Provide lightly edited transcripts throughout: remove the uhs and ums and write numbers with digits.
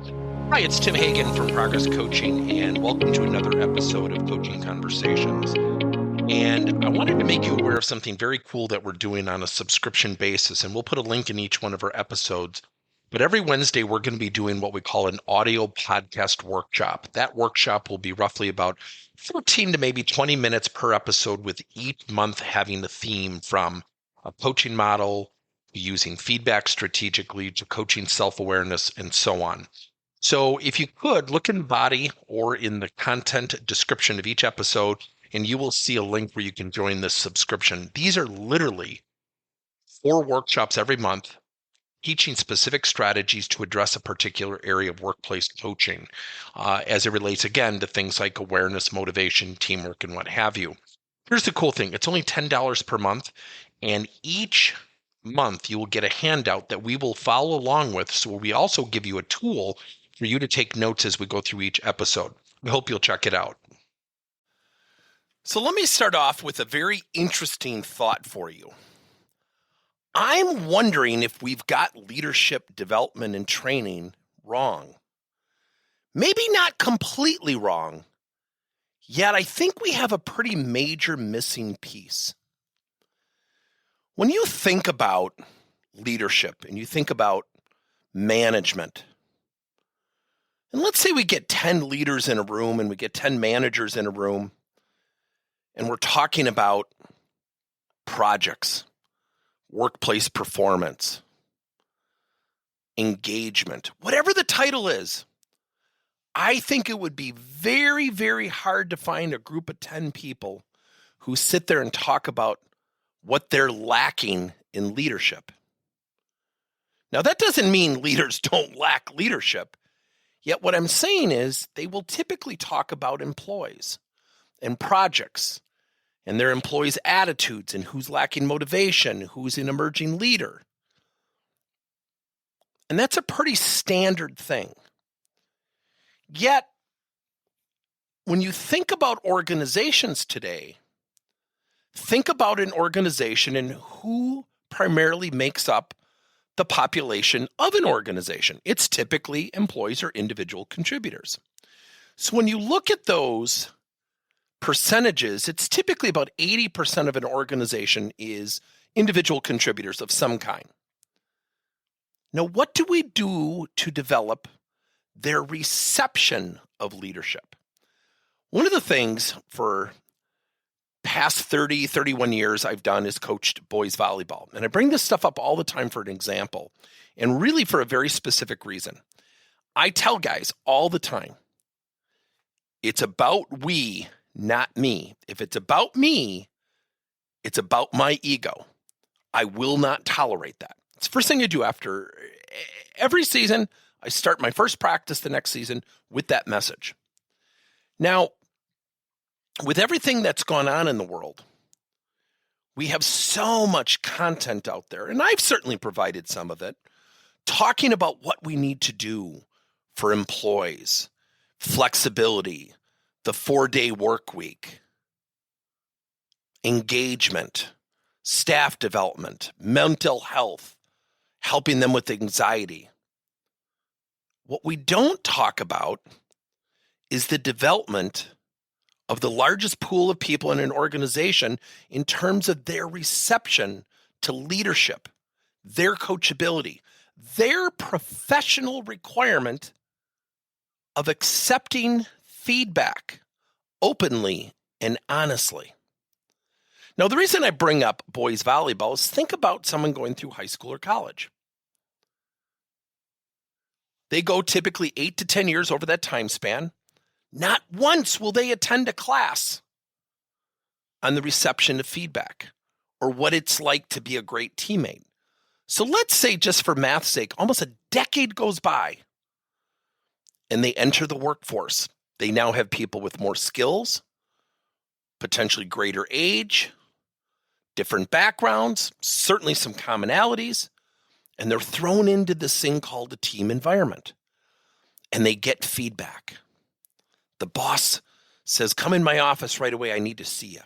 Hi, it's Tim Hagen from Progress Coaching, and welcome to another episode of Coaching Conversations. And I wanted to make you aware of something very cool that we're doing on a subscription basis, and we'll put a link in each one of our episodes. But every Wednesday, we're going to be doing what we call an audio podcast workshop. That workshop will be roughly about 14 to maybe 20 minutes per episode, with each month having a theme from a coaching model, using feedback strategically, to coaching self-awareness, and so on. So if you could look in the body or in the content description of each episode, and you will see a link where you can join this subscription. These are literally 4 workshops every month, teaching specific strategies to address a particular area of workplace coaching, as it relates, again, to things like awareness, motivation, teamwork, and what have you. Here's the cool thing. It's only $10 per month, and each month you will get a handout that we will follow along with. So we also give you a tool for you to take notes as we go through each episode. We hope you'll check it out. So let me start off with a very interesting thought for you. I'm wondering if we've got leadership development and training wrong. Maybe not completely wrong, yet I think we have a pretty major missing piece. When you think about leadership and you think about management, and let's say we get 10 leaders in a room and we get 10 managers in a room, and we're talking about projects, workplace performance, engagement, whatever the title is, I think it would be very, very hard to find a group of 10 people who sit there and talk about what they're lacking in leadership. Now, that doesn't mean leaders don't lack leadership. Yet what I'm saying is they will typically talk about employees and projects and their employees' attitudes and who's lacking motivation, who's an emerging leader. And that's a pretty standard thing. Yet, when you think about organizations today, think about an organization and who primarily makes up the population of an organization. It's typically employees or individual contributors. So when you look at those percentages, it's typically about 80% of an organization is individual contributors of some kind. Now, what do we do to develop their reception of leadership? One of the things for past 30, 31 years I've done is coached boys volleyball. And I bring this stuff up all the time for an example, and really for a very specific reason. I tell guys all the time, it's about we, not me. If it's about me, it's about my ego. I will not tolerate that. It's the first thing I do after every season. I start my first practice the next season with that message. Now, with everything that's gone on in the world, we have so much content out there, and I've certainly provided some of it, talking about what we need to do for employees, flexibility, the 4-day work week, engagement, staff development, mental health, helping them with anxiety. What we don't talk about is the development of the largest pool of people in an organization in terms of their reception to leadership, their coachability, their professional requirement of accepting feedback openly and honestly. Now, the reason I bring up boys volleyball is think about someone going through high school or college. They go typically 8 to 10 years over that time span. Not once will they attend a class on the reception of feedback or what it's like to be a great teammate. So let's say, just for math's sake, almost a decade goes by and they enter the workforce. They now have people with more skills, potentially greater age, different backgrounds, certainly some commonalities, and they're thrown into this thing called a team environment, and they get feedback. The boss says, come in my office right away, I need to see you.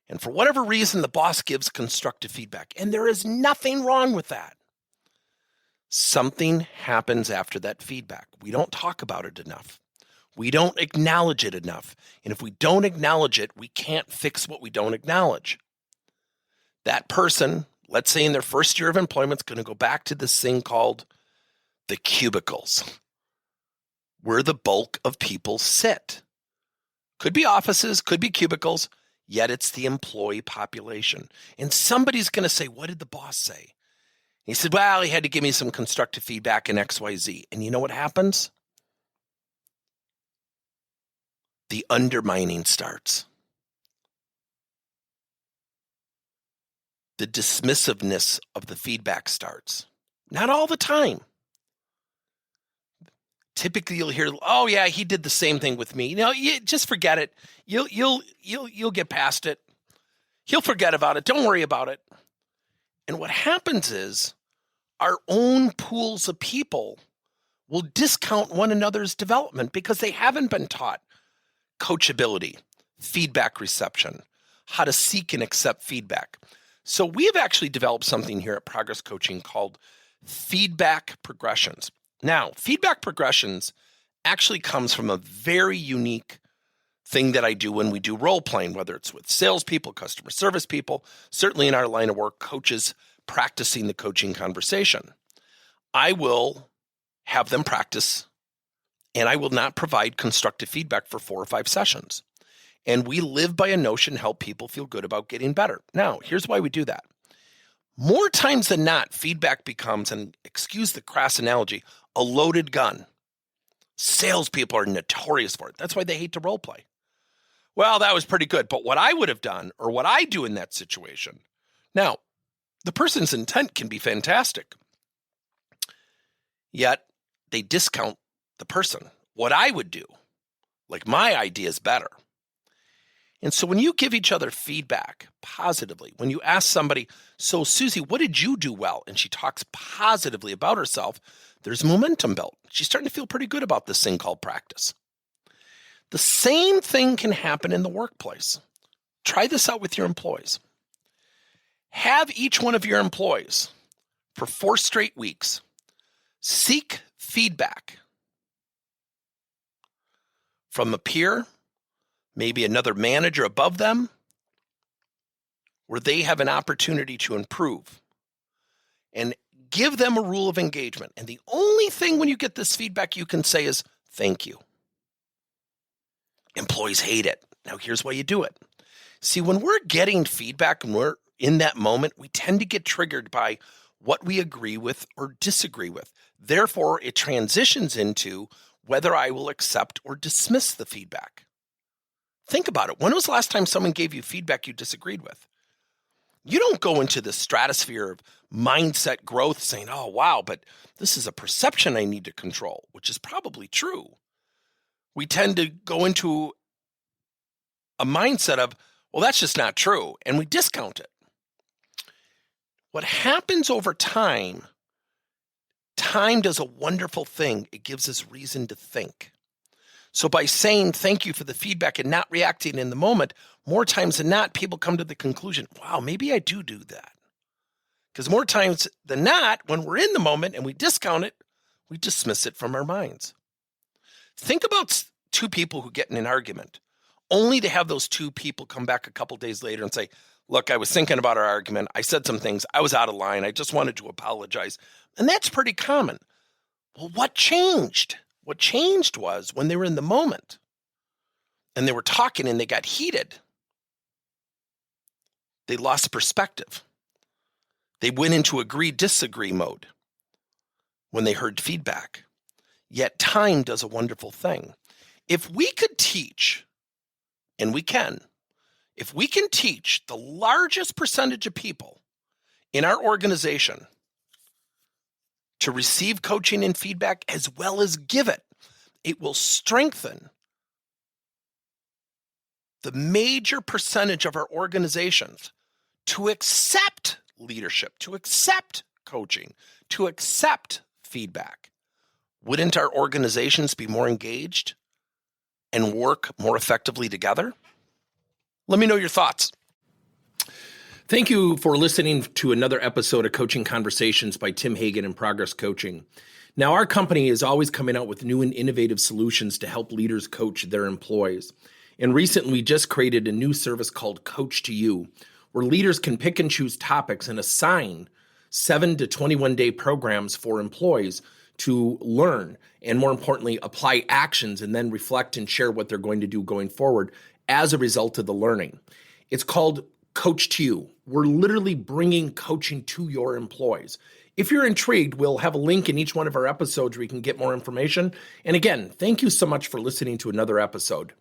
And for whatever reason, the boss gives constructive feedback, and there is nothing wrong with that. something happens after that feedback. We don't talk about it enough. We don't acknowledge it enough. And if we don't acknowledge it, we can't fix what we don't acknowledge. That person, let's say in their first year of employment, is going to go back to this thing called the cubicles, where the bulk of people sit. Could be offices, could be cubicles, yet it's the employee population. And somebody's going to say, what did the boss say? He said, well, he had to give me some constructive feedback in XYZ. And you know what happens? The undermining starts. The dismissiveness of the feedback starts. Not all the time. Typically, you'll hear, "Oh yeah, he did the same thing with me." Just forget it. You'll get past it. He'll forget about it. Don't worry about it. And what happens is, our own pools of people will discount one another's development because they haven't been taught coachability, feedback reception, how to seek and accept feedback. So we have actually developed something here at Progress Coaching called feedback progressions. Now, feedback progressions actually comes from a very unique thing that I do when we do role playing, whether it's with salespeople, customer service people, certainly in our line of work, coaches practicing the coaching conversation. I will have them practice, and I will not provide constructive feedback for 4 or 5 sessions. And we live by a notion, help people feel good about getting better. Now, here's why we do that. More times than not, feedback becomes, and excuse the crass analogy, a loaded gun. Salespeople are notorious for it. That's why they hate to role play. Well, that was pretty good, but what I would have done, or what I do in that situation, now, the person's intent can be fantastic, yet they discount the person. What I would do, like my idea is better. And so when you give each other feedback positively, when you ask somebody, so Susie, what did you do well? And she talks positively about herself, there's momentum built. She's starting to feel pretty good about this thing called practice. The same thing can happen in the workplace. Try this out with your employees. Have each one of your employees for 4 straight weeks seek feedback from a peer, maybe another manager above them, where they have an opportunity to improve, and give them a rule of engagement. And the only thing when you get this feedback you can say is, thank you. Employees hate it. Now here's why you do it. See, when we're getting feedback and we're in that moment, we tend to get triggered by what we agree with or disagree with. Therefore, it transitions into whether I will accept or dismiss the feedback. Think about it. When was the last time someone gave you feedback you disagreed with? You don't go into the stratosphere of mindset growth saying, oh, wow, but this is a perception I need to control, which is probably true. We tend to go into a mindset of, well, that's just not true, and we discount it. What happens over time, time does a wonderful thing. It gives us reason to think. So by saying thank you for the feedback and not reacting in the moment, more times than not, people come to the conclusion, wow, maybe I do that. Because more times than not, when we're in the moment and we discount it, we dismiss it from our minds. Think about 2 people who get in an argument, only to have those 2 people come back a couple days later and say, look, I was thinking about our argument. I said some things. I was out of line. I just wanted to apologize. And that's pretty common. Well, what changed? What changed was when they were in the moment and they were talking and they got heated, they lost perspective. They went into agree-disagree mode when they heard feedback. Yet time does a wonderful thing. If we could teach, and we can, if we can teach the largest percentage of people in our organization to receive coaching and feedback as well as give it, it will strengthen the major percentage of our organizations to accept leadership, to accept coaching, to accept feedback. Wouldn't our organizations be more engaged and work more effectively together? Let me know your thoughts. Thank you for listening to another episode of Coaching Conversations by Tim Hagen and Progress Coaching. Now, our company is always coming out with new and innovative solutions to help leaders coach their employees. And recently, we just created a new service called Coach to You, where leaders can pick and choose topics and assign 7 to 21 day programs for employees to learn and, more importantly, apply actions and then reflect and share what they're going to do going forward as a result of the learning. It's called Coach to You. We're literally bringing coaching to your employees. If you're intrigued, we'll have a link in each one of our episodes where you can get more information. And again, thank you so much for listening to another episode.